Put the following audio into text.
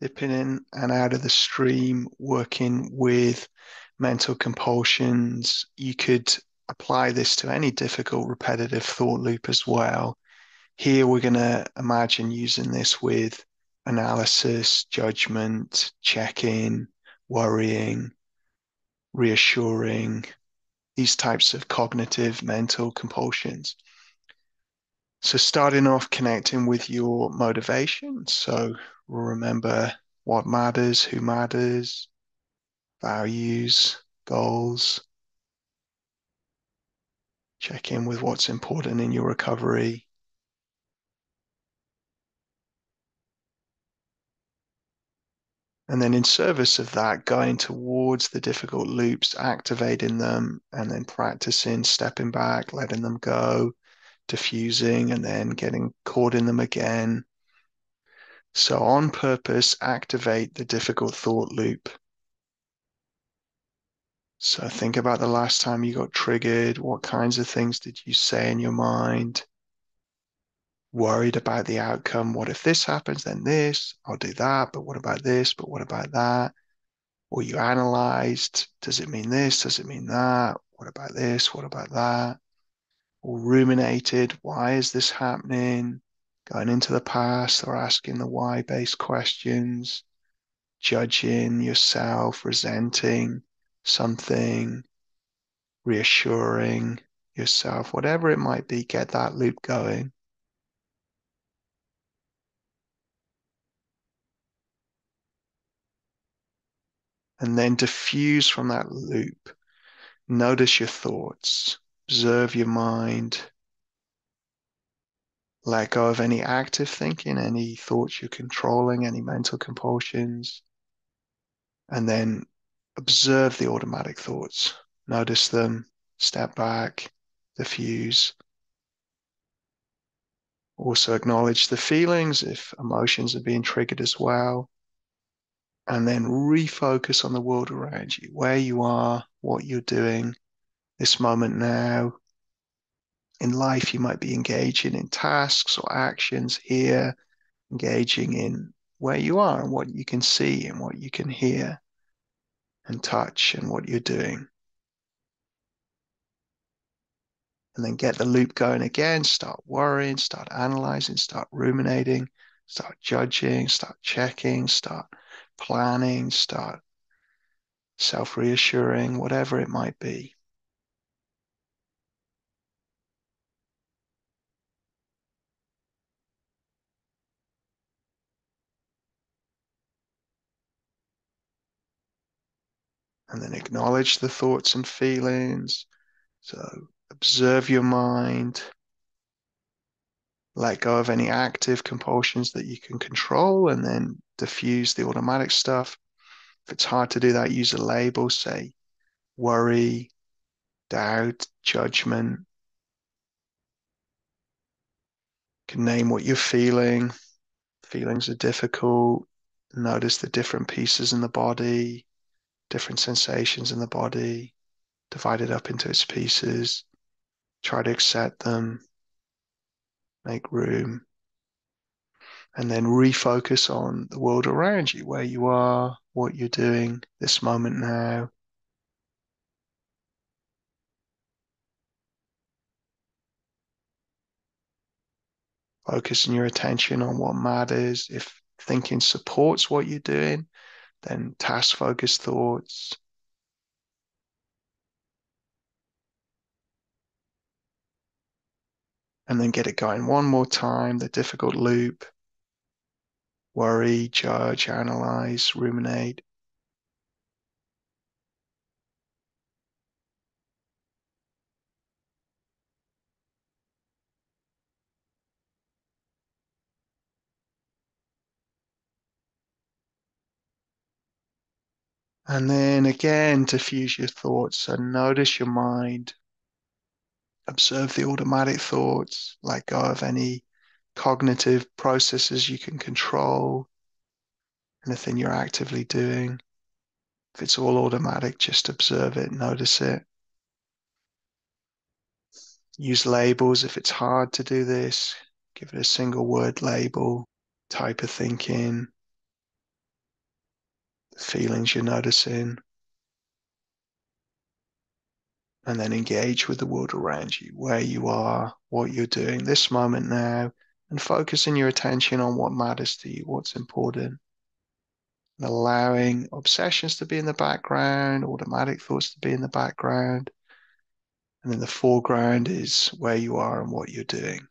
dipping in and out of the stream, working with mental compulsions. You could apply this to any difficult repetitive thought loop as well. Here we're going to imagine using this with analysis, judgment, check-in, worrying, reassuring, these types of cognitive mental compulsions. So starting off connecting with your motivation. So remember what matters, who matters, values, goals. Check in with what's important in your recovery. And then in service of that, going towards the difficult loops, activating them, and then practicing stepping back, letting them go, diffusing, and then getting caught in them again. So on purpose, activate the difficult thought loop. So think about the last time you got triggered. What kinds of things did you say in your mind? Worried about the outcome. What if this happens, then this? I'll do that, but what about this? But what about that? Or you analyzed, does it mean this? Does it mean that? What about this? What about that? Or ruminated, why is this happening? Going into the past or asking the why-based questions, judging yourself, resenting something, reassuring yourself, whatever it might be, get that loop going. And then diffuse from that loop. Notice your thoughts, observe your mind, let go of any active thinking, any thoughts you're controlling, any mental compulsions, and then observe the automatic thoughts. Notice them, step back, diffuse. Also acknowledge the feelings if emotions are being triggered as well. And then refocus on the world around you, where you are, what you're doing, this moment now. In life, you might be engaging in tasks or actions here, engaging in where you are and what you can see and what you can hear and touch and what you're doing. And then get the loop going again, start worrying, start analyzing, start ruminating, start judging, start checking, start planning, start self-reassuring, whatever it might be. And then acknowledge the thoughts and feelings. So observe your mind, let go of any active compulsions that you can control, and then diffuse the automatic stuff. If it's hard to do that, use a label, say worry, doubt, judgment. You can name what you're feeling. Feelings are difficult. Notice the different pieces in the body, different sensations in the body, divide it up into its pieces. Try to accept them, make room, and then refocus on the world around you, where you are, what you're doing, this moment now. Focusing your attention on what matters. If thinking supports what you're doing, then task focused thoughts. And then get it going one more time, the difficult loop. Worry, judge, analyze, ruminate. And then again, diffuse your thoughts. So notice your mind, observe the automatic thoughts, let go of any cognitive processes you can control, anything you're actively doing. If it's all automatic, just observe it, notice it. Use labels if it's hard to do this. Give it a single word label, type of thinking, the feelings you're noticing, and then engage with the world around you, where you are, what you're doing, this moment now, and focusing your attention on what matters to you, what's important, and allowing obsessions to be in the background, automatic thoughts to be in the background, and then the foreground is where you are and what you're doing.